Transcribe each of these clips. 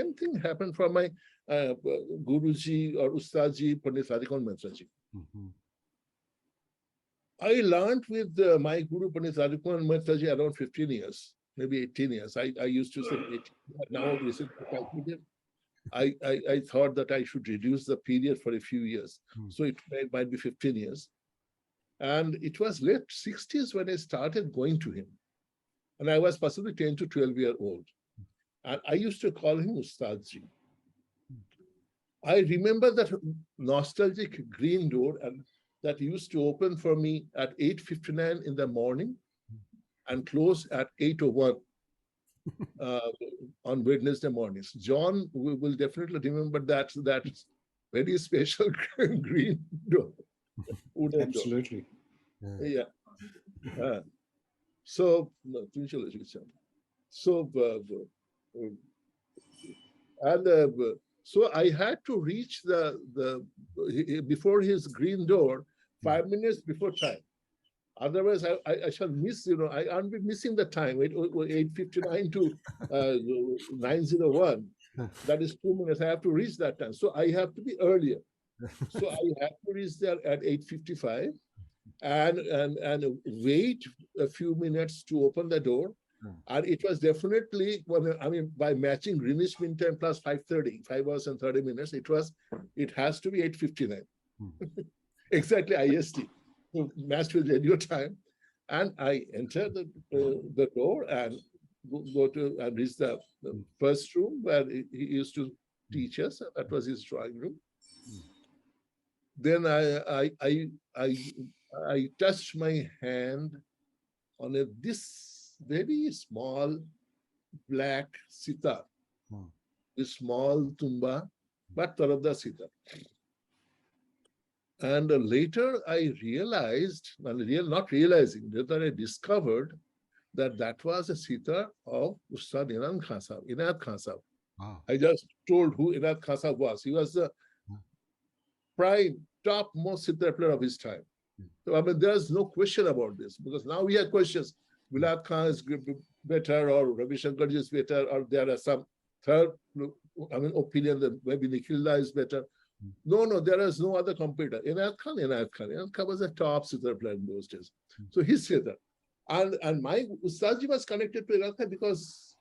Same thing happened for my Guruji or Ustadji, Pandit Radhika Mohan Maitra. Mm-hmm. I learned with my Guru Pandit Radhika Mohan Maitra around 15 years, maybe 18 years. I used to say 18. Now recently calculated. I thought that I should reduce the period for a few years. Mm. So it might be 15 years. And it was late 60s when I started going to him. And I was possibly 10 to 12-year-old. And I used to call him Ustadji. I remember that nostalgic green door and that used to open for me at 8:59 in the morning and close at 8:01 on Wednesday mornings. John will definitely remember that very special green door, wooden Absolutely. door. Yeah. So, no, so, so I had to reach before his green door 5 minutes before time. Otherwise, I shall miss, I'll be missing the time, 8:59 to 9:01. That is 2 minutes. I have to reach that time. So I have to be earlier. So I have to reach there at 8:55 and wait a few minutes to open the door. And it was definitely, by matching Greenwich Mean Time plus 5:30, 5 hours and 30 minutes, it has to be 8:59. Exactly IST. Matched with radio time. And I enter the door and go to and reach the first room where he used to teach us. That was his drawing room. Then I touched my hand on this very small black sitar, a small tumba, but Tarabda sitar. And later I realized, not realizing, later I discovered that was a sitar of Ustad Inayat Khan Sahab. Wow. I just told who Inayat Khan Sahab was. He was the prime, topmost sitar player of his time. So, there's no question about this, because now we have questions. Inayat Khan is better, or Ravi Shankar is better, or there are some third opinion that maybe Nikhilda is better. No, there is no other competitor. Inayat Khan was a top sitar player in those days. So he's sitar. And my Ustadji was connected to Inayat Khan because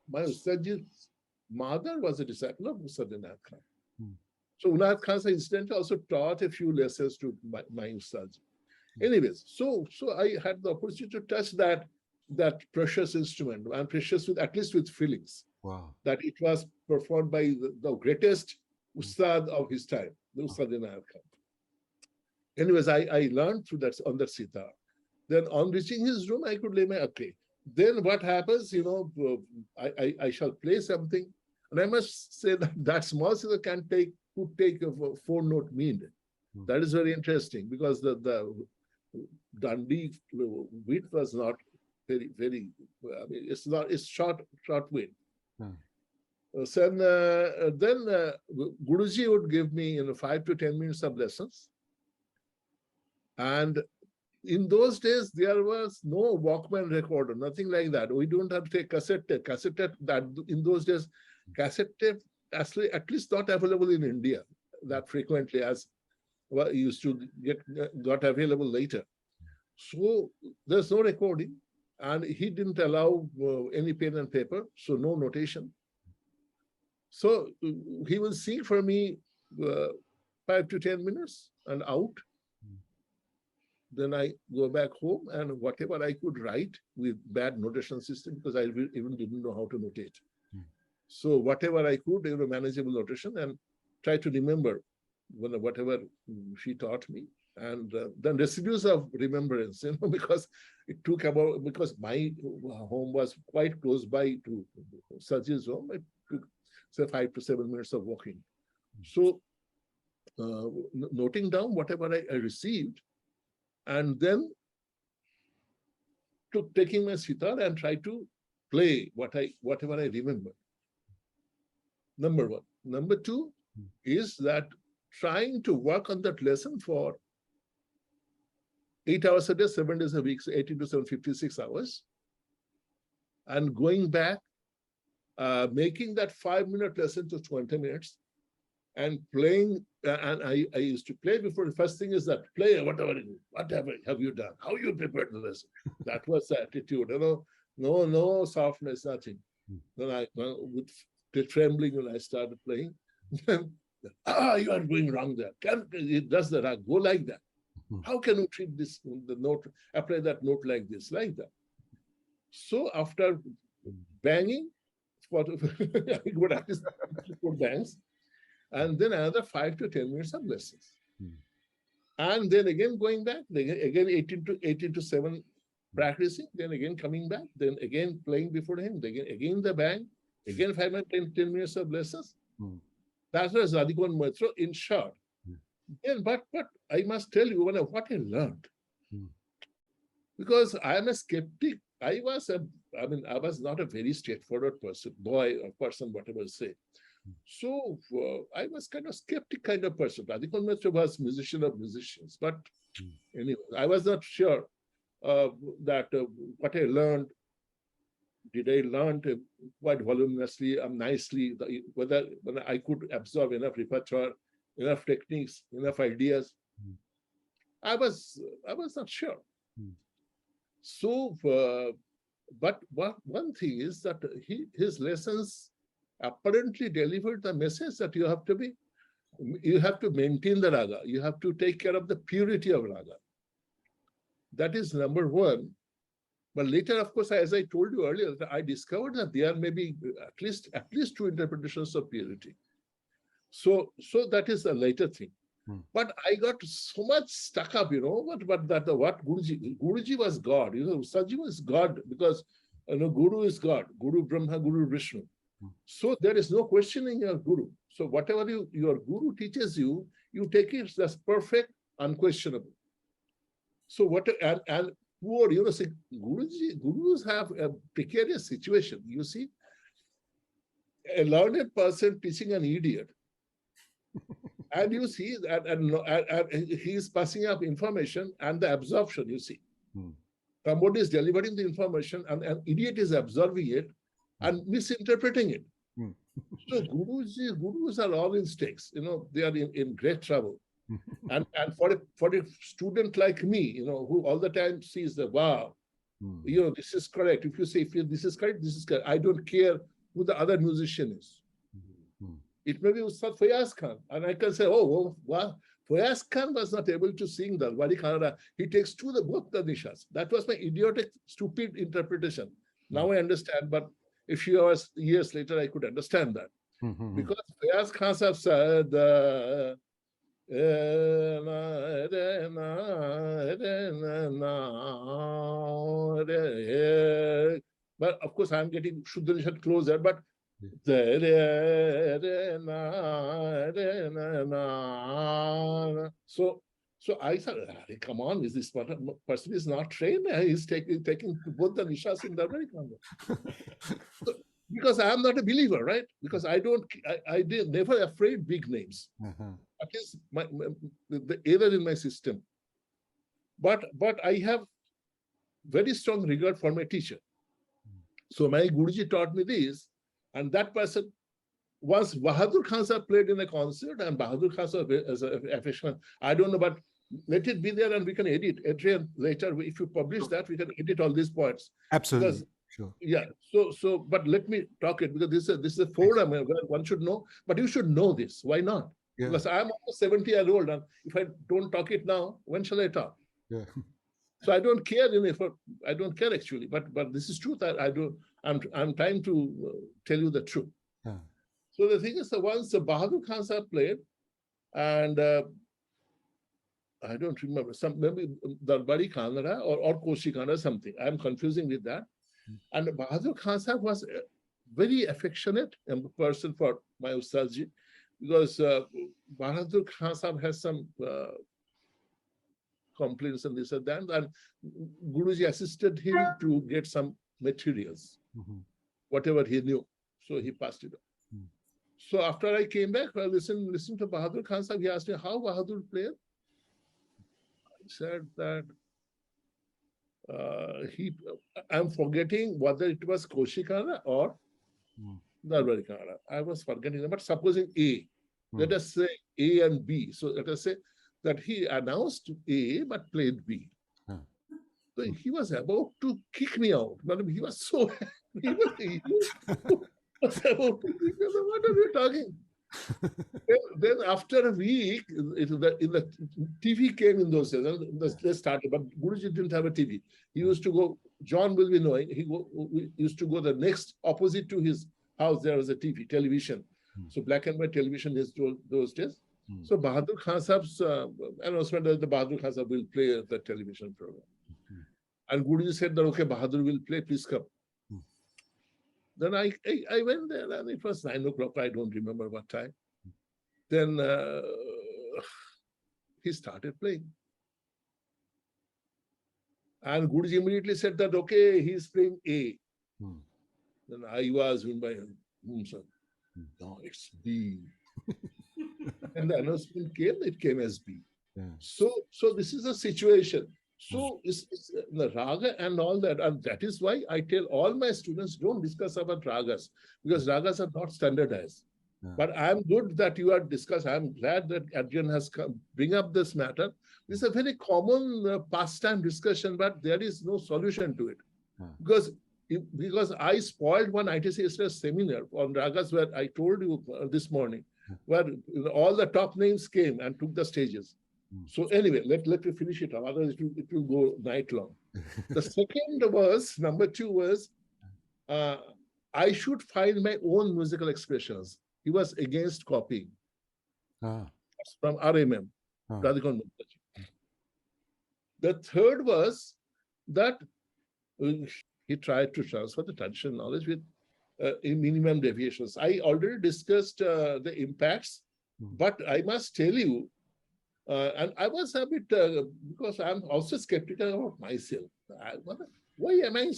my Ustadji's mother was a disciple of Ustad Inayat Khan. So Inayat Khan incidentally also taught a few lessons to my Ustadji. Anyways, so I had the opportunity to touch that precious instrument, and precious at least with feelings. Wow. That it was performed by the greatest Ustad of his time, the Ustad Inayat Khan. Anyways, I learned through that on the sitar. Then on reaching his room, I could lay my okay. Then what happens, I shall play something. And I must say that small sitar could take a 4-note mean. That is very interesting, because the Dundee width was not very, very, it's short width. So then Guruji would give me 5 to 10 minutes of lessons. And in those days, there was no Walkman recorder, nothing like that. We don't have to take cassette tape. Cassette tape, that in those days, cassette tape actually at least not available in India that frequently as used to got available later. So there's no recording, and he didn't allow any pen and paper, so no notation. So he will sing for me 5 to 10 minutes and out. Then I go back home, and whatever I could write with bad notation system, because I even didn't know how to notate. So whatever I could, manageable notation, and try to remember whatever she taught me. And then residues of remembrance, because it took because my home was quite close by to Sajid's home. It took, say, 5 to 7 minutes of walking. So noting down whatever I received, and then taking my sitar and try to play whatever I remember. Number one. Number two is that trying to work on that lesson for 8 hours a day, 7 days a week, so 80 to 756 hours, and going back making that 5-minute lesson to 20 minutes and playing. And I used to play before. The first thing is that play whatever have you done? How you prepared the lesson? That was the attitude. No softness, nothing. Then with the trembling when I started playing, you are doing wrong there. It does the rag go like that? How can you treat this the note, apply that note like this, like that? So after banging, I would at least 4 bangs, and then another 5 to 10 minutes of lessons. And then again going back, again 18 to 7 practicing, then again coming back, then again playing before him, again the bang, again 5 and 10 minutes of lessons. That was Radhika Mohan Maitra in short. And, but I must tell you what I learned. Because I am a skeptic. I was not a very straightforward person, boy or person, whatever say. So I was kind of skeptic kind of person. Radhika Mohan Maitra was musician of musicians. But anyway, I was not sure that what I learned, did I learn quite voluminously, nicely, whether I could absorb enough repertoire, enough techniques, enough ideas. I was not sure. So, but one thing is that his lessons apparently delivered the message that you have to maintain the raga. You have to take care of the purity of raga. That is number one. But later, of course, as I told you earlier, I discovered that there may be at least 2 interpretations of purity. So that is a later thing. But I got so much stuck up, what Guruji was God, Saji was God, because Guru is God, Guru Brahma, Guru Vishnu. So there is no questioning your Guru. So whatever your Guru teaches you, you take it as perfect, unquestionable. So and poor, see, Gurus have a precarious situation. You see, a learned person teaching an idiot. And you see that and he is passing up information and the absorption, you see. Somebody is delivering the information and an idiot is absorbing it and misinterpreting it. So gurus are all in stakes. They are in great trouble. And for a student like me, who all the time sees the wow, this is correct. If you say this is correct, this is correct. I don't care who the other musician is. It may be Ustad Fayaz Khan, and I can say, wow, Fayaz Khan was not able to sing the Wadi Kannada. He takes both the nishas. That was my idiotic, stupid interpretation. Now I understand, but a few years later, I could understand that. Because Fayaz Khan have said, but of course, I'm getting Shuddha Nishat closer, but so I thought, come on, is this person is not trained? He's taking both the nishas in the very so, because I am not a believer, right? Because I never afraid big names. That is the error in my system. But I have very strong regard for my teacher. So my Guruji taught me this. And that person, once Bahadur Khan Sahib played in a concert, and Bahadur Khan Sahib as an affection, I don't know, but let it be there and we can edit. Adrian, later, if you publish that, we can edit all these points. Absolutely. Because, sure. Yeah. So, but let me talk it, because this is a forum where one should know, but you should know this. Why not? Yeah. Because I'm almost 70-year-old, and if I don't talk it now, when shall I talk? Yeah. So I don't care, I don't care actually, but this is truth. I'm trying to tell you the truth. Yeah. So the thing is, once Bahadur Khan Sahib played, and I don't remember, maybe Darbari Kannada or Koshi Kannada, something. I'm confusing with that. And Bahadur Khan Sahib was a very affectionate person for my Ustadji, because Bahadur Khan Sahib has some complaints and this and that, and Guruji assisted him to get some materials, whatever he knew. So he passed it on. So after I came back, I listened to Bahadur Khan Sahib. He asked me how Bahadur played. I said that I'm forgetting whether it was Koshi Kannada or Darbar Kannada. I was forgetting that, but supposing A, let us say A and B. So let us say that he announced A but played B. So he was about to kick me out. But he was so he was about to kick me out. What are you talking? then after a week, the TV came in those days. They started, but Guruji didn't have a TV. He used to go, John will be knowing, we used to go the next opposite to his house, there was a TV, television. So black and white television is those days. So Bahadur Khan Sahab's announcement that the Bahadur Khan Sahab will play the television program. And Guruji said that, okay, Bahadur will play, please come. Then I went there and it was 9 o'clock, I don't remember what time. Then he started playing. And Guruji immediately said that, okay, he's playing A. Then I was in my room, sir. No, it's B. And the announcement came, it came as B. So this is a situation. So it's the raga and all that. And that is why I tell all my students, don't discuss about ragas, because ragas are not standardized. But I'm good that you are discussing. I'm glad that Adrian has come, bring up this matter. This is a very common pastime discussion, but there is no solution to it. Because I spoiled one ITC seminar on ragas where I told you this morning, where all the top names came and took the stages. So anyway, let me finish it up. Otherwise, it will go night long. The second was, number 2 was, I should find my own musical expressions. He was against copying from RMM, Radhika Mohan Maitra. The third was that he tried to transfer the traditional knowledge with minimum deviations. I already discussed the impacts, but I must tell you, and I was a bit, because I'm also skeptical about myself. Why am I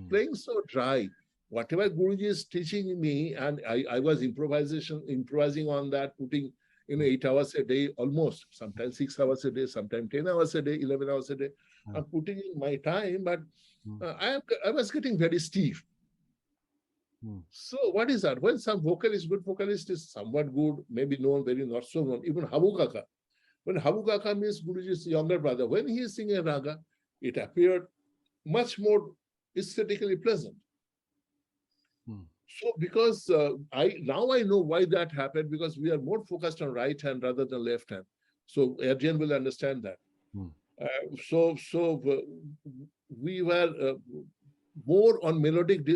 playing so dry? Whatever Guruji is teaching me, and I was improvising on that, putting 8 hours a day, almost, sometimes 6 hours a day, sometimes 10 hours a day, 11 hours a day. I'm putting in my time, but I was getting very stiff. So what is that? When some good vocalist is somewhat good, maybe known, very not so known, even Habu Kaka. When Habu Kaka means Guruji's younger brother, when he is singing a raga, it appeared much more aesthetically pleasant. So because now I know why that happened, because we are more focused on right hand rather than left hand. So Adrian will understand that. We were more on melodic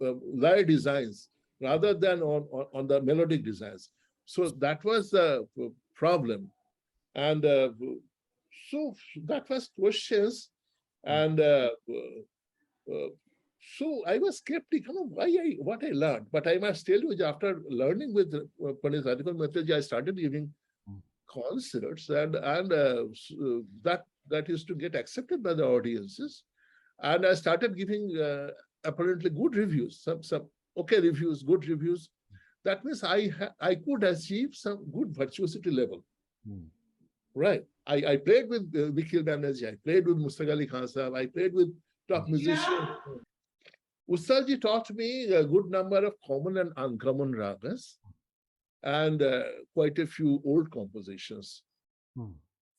lyre designs rather than on the melodic designs. So that was the problem. And so that was questions. And so I was skeptical of what I learned. But I must tell you, after learning with Pandit Radhika Mohan Maitra, I started giving concerts, and that used to get accepted by the audiences. And I started giving apparently good reviews, some okay reviews, good reviews. That means I could achieve some good virtuosity level. Right. I played with McNeil Banerjee, I played with Mustaq Ali Khan Sahab, I played with top musicians. Ustadji taught me a good number of common and uncommon ragas and quite a few old compositions.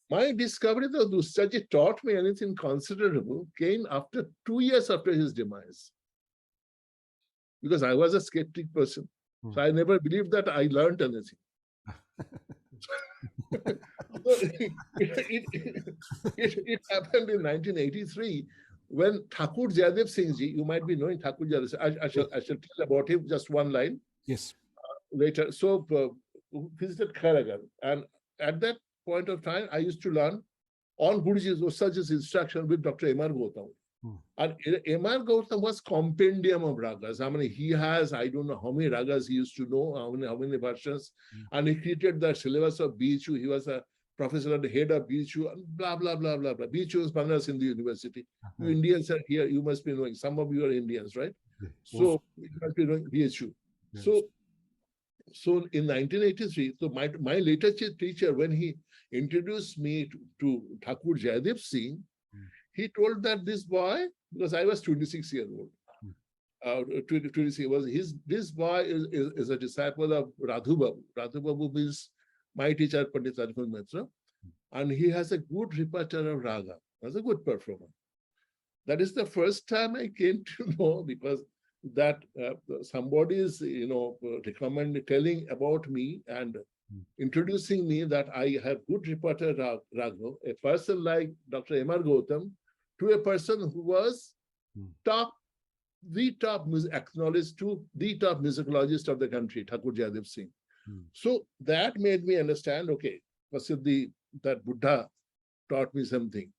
My discovery that Ustadji taught me anything considerable came after 2 years after his demise. Because I was a skeptic person. So I never believed that I learned anything. It happened in 1983 when Thakur Jayadev Singh ji, you might be knowing Thakur Jayadev Singh. I shall tell about him just one line. Yes. Later. So visited Karagar. And at that point of time, I used to learn on Guruji's Ustadji's instruction with Dr. M.R. Gautam. And M.R. Gautam was compendium of ragas. I mean, he has, I don't know how many ragas he used to know, how many versions. And he created the syllabus of BHU. He was a professor and the head of BHU, and blah, blah, blah, blah, blah. BHU is Banaras Hindu University. You Indians are here, you must be knowing. Some of you are Indians, right? So you must be knowing BHU. So in 1983, so my later teacher, when he introduced me to Thakur Jayadev Singh, he told that this boy, because I was 26 years old, to receive. This boy is a disciple of Radhu Babu. Radhu Babu means my teacher, Pandit Radhika Mohan Maitra, and he has a good repertoire of Raga. That's a good performer. That is the first time I came to know, because that somebody is, telling about me and introducing me that I have good repertoire Raga. A person like Dr. M.R. Gautam, to a person who was acknowledged to the top musicologist of the country, Thakur Jayadev Singh. So that made me understand, okay, Prasiddhi, that Buddha taught me something.